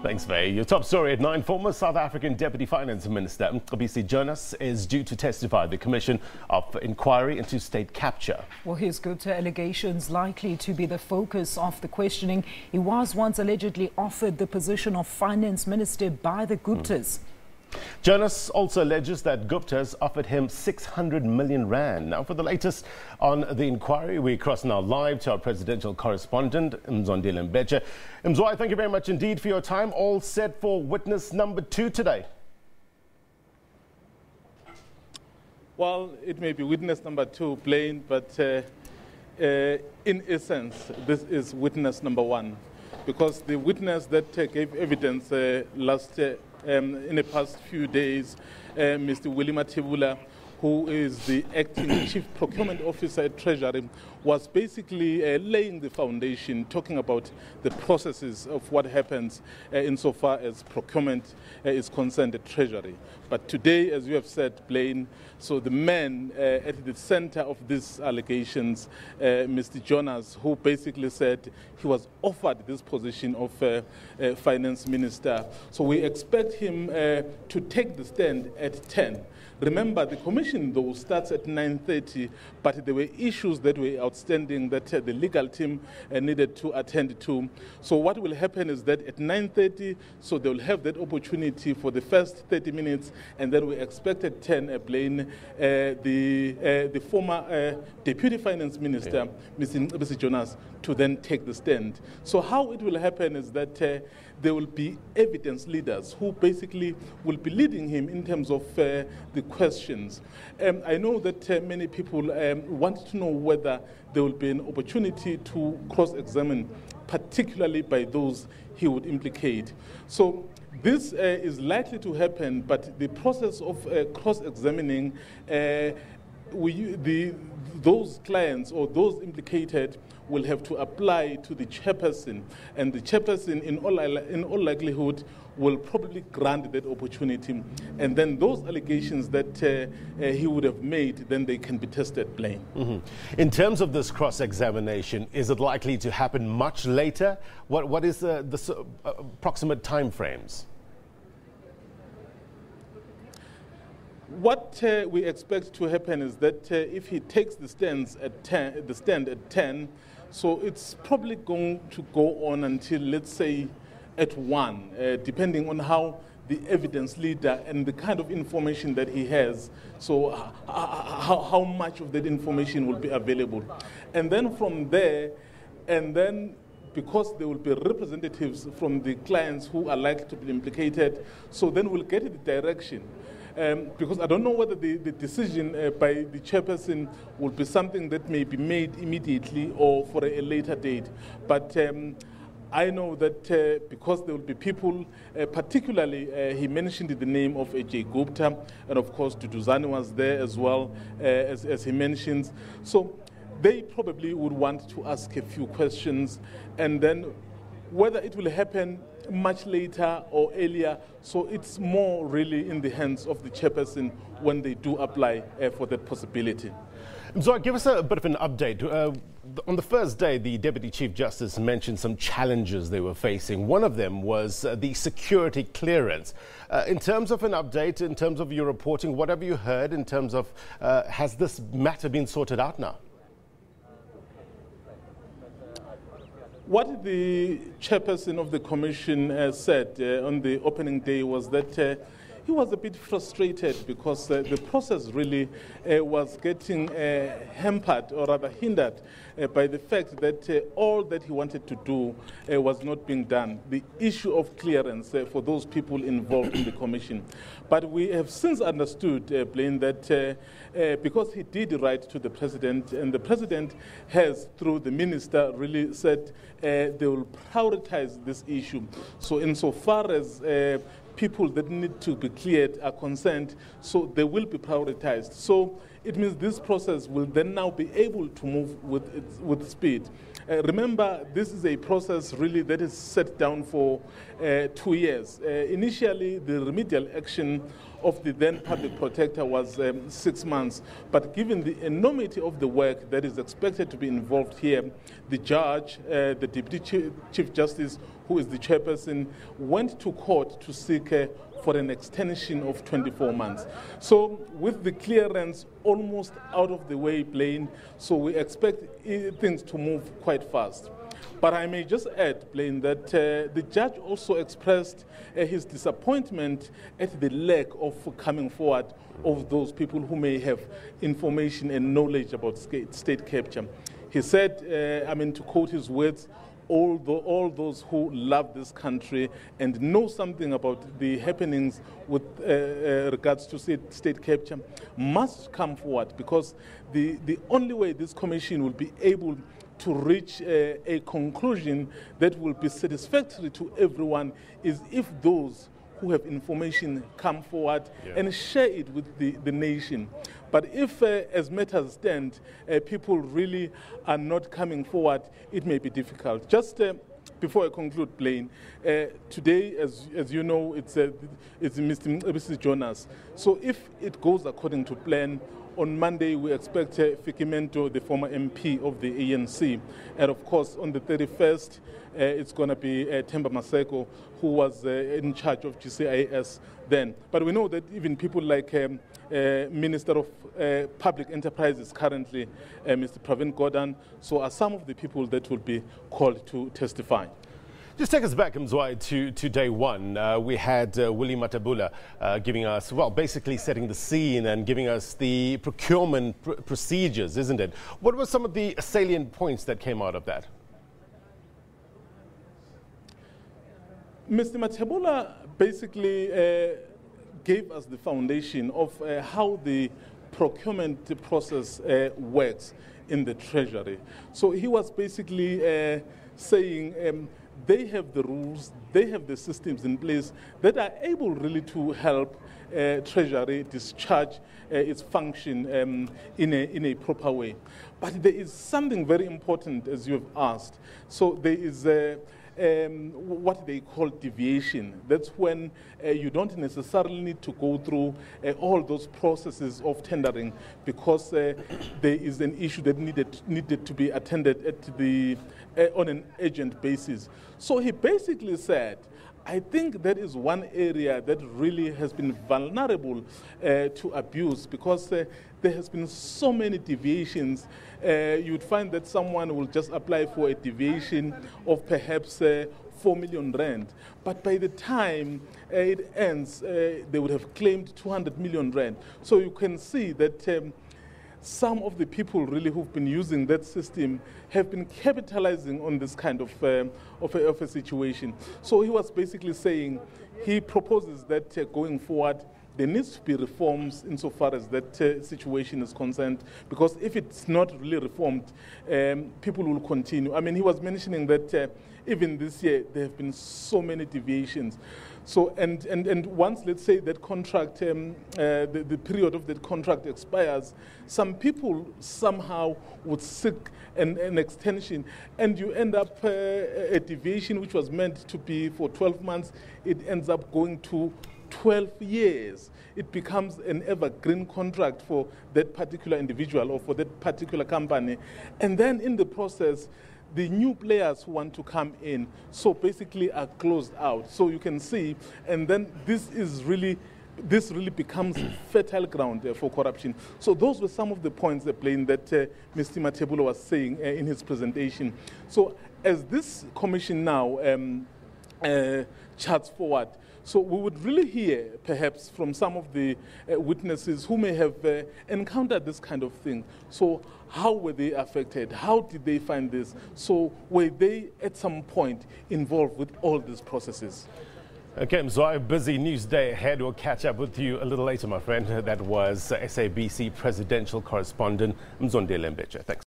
Thanks, Mbeje. Your top story at 9. Former South African Deputy Finance Minister Mcebisi Jonas is due to testify at the Commission of Inquiry into State Capture. Well, his Gupta allegations likely to be the focus of the questioning. He was once allegedly offered the position of Finance Minister by the Guptas. Jonas also alleges that Guptas offered him 600 million rand. Now, for the latest on the inquiry, we cross now live to our presidential correspondent, Mzwandile and Mbeje. Mzwai, thank you very much indeed for your time. All set for witness number 2 today. Well, it may be witness number 2, plain, but in essence, this is witness number 1, because the witness that gave evidence in the past few days, Mr. Willie Matebula, who is the acting Chief Procurement Officer at Treasury, was basically laying the foundation, talking about the processes of what happens insofar as procurement is concerned at Treasury. But today, as you have said, Blaine, so the man at the center of these allegations, Mr. Jonas, who basically said he was offered this position of Finance Minister. So we expect him to take the stand at 10. Remember, the commission, though, starts at 9:30, but there were issues that were outstanding that the legal team needed to attend to. So what will happen is that at 9:30, so they will have that opportunity for the first 30 minutes, and then we expect at 10, Blaine, the former Deputy Finance Minister, Mr. Jonas, to then take the stand. So how it will happen is that there will be evidence leaders who basically will be leading him in terms of the questions. I know that many people want to know whether there will be an opportunity to cross-examine, particularly by those he would implicate. So this is likely to happen, but the process of cross-examining those clients or those implicated will have to apply to the chairperson, and the chairperson in all likelihood will probably grant that opportunity, and then those allegations that he would have made, then they can be tested plain. In terms of this cross-examination, is it likely to happen much later? What is the approximate time frames? What we expect to happen is that if he takes the stand at 10, so it's probably going to go on until, let's say, at 1, depending on how the evidence leader and the kind of information that he has, so how much of that information will be available. And then from there, and then because there will be representatives from the clients who are likely to be implicated, so then we'll get the direction. Because I don't know whether the decision by the chairperson will be something that may be made immediately or for a later date. But I know that because there will be people, particularly he mentioned the name of Gupta, and of course Duduzane was there as well, as he mentions. So they probably would want to ask a few questions, and then whether it will happen much later or earlier, so it's more really in the hands of the chairperson when they do apply for that possibility. So give us a bit of an update. On the first day, the Deputy Chief Justice mentioned some challenges they were facing. One of them was the security clearance. In terms of an update, in terms of your reporting, what have you heard in terms of, has this matter been sorted out now? What the chairperson of the commission said on the opening day was that he was a bit frustrated because the process really was getting hampered, or rather hindered, by the fact that all that he wanted to do was not being done. The issue of clearance for those people involved in the commission. But we have since understood, Blaine, that because he did write to the president, and the president has, through the minister, really said they will prioritize this issue. So insofar as people that need to be cleared are concerned, so they will be prioritized. So it means this process will then now be able to move with speed. Remember, this is a process really that is set down for 2 years. Initially, the remedial action of the then public protector was 6 months. But given the enormity of the work that is expected to be involved here, the judge, the Deputy Chief Justice, who is the chairperson, went to court to seek for an extension of 24 months. So with the clearance almost out of the way, Blaine, so we expect things to move quite fast. But I may just add, Blaine, that the judge also expressed his disappointment at the lack of coming forward of those people who may have information and knowledge about state capture. He said, to quote his words, all those who love this country and know something about the happenings with regards to state capture must come forward, because the only way this commission will be able to reach a conclusion that will be satisfactory to everyone is if those who have information come forward and share it with the nation. But if, as matters stand, people really are not coming forward, it may be difficult. Just before I conclude, Blaine, today, as you know, it's Mr. Mcebisi Jonas. So if it goes according to plan, on Monday, we expect Fikimento, the former MP of the ANC. And of course, on the 31st, it's going to be Themba Maseko, who was in charge of GCIS then. But we know that even people like Minister of Public Enterprises currently, Mr. Pravin Gordhan, so are some of the people that will be called to testify. Just take us back, Mzwandile, to day one. We had Willie Matabula giving us, well, basically setting the scene and giving us the procurement procedures, isn't it? What were some of the salient points that came out of that? Mr. Matabula basically gave us the foundation of how the procurement process works in the Treasury. So he was basically saying they have the rules, they have the systems in place that are able really to help Treasury discharge its function in a proper way. But there is something very important, as you have asked. So there is what they call deviation. That's when you don't necessarily need to go through all those processes of tendering, because there is an issue that needed to be attended at on an urgent basis. So he basically said, I think that is one area that really has been vulnerable to abuse, because there has been so many deviations. You'd find that someone will just apply for a deviation of perhaps 4 million rand. But by the time it ends, they would have claimed 200 million rand. So you can see that some of the people really who've been using that system have been capitalizing on this kind of a situation. So he was basically saying, he proposes that going forward, there needs to be reforms insofar as that situation is concerned, because if it's not really reformed, people will continue. I mean, he was mentioning that even this year, there have been so many deviations. So, and once, let's say, that contract, the period of that contract expires, some people somehow would seek an extension, and you end up a deviation which was meant to be for 12 months, it ends up going to 12 years. It becomes an evergreen contract for that particular individual or for that particular company. And then in the process, the new players who want to come in, so basically are closed out. So you can see, and then this really becomes fertile ground for corruption. So those were some of the points that Mr. Matabula was saying in his presentation. So as this commission now charts forward, so we would really hear, perhaps, from some of the witnesses who may have encountered this kind of thing. So how were they affected? How did they find this? So were they, at some point, involved with all these processes? Okay, Mzwandile, busy news day ahead. We'll catch up with you a little later, my friend. That was SABC presidential correspondent Mzwandile Mbeje. Thanks.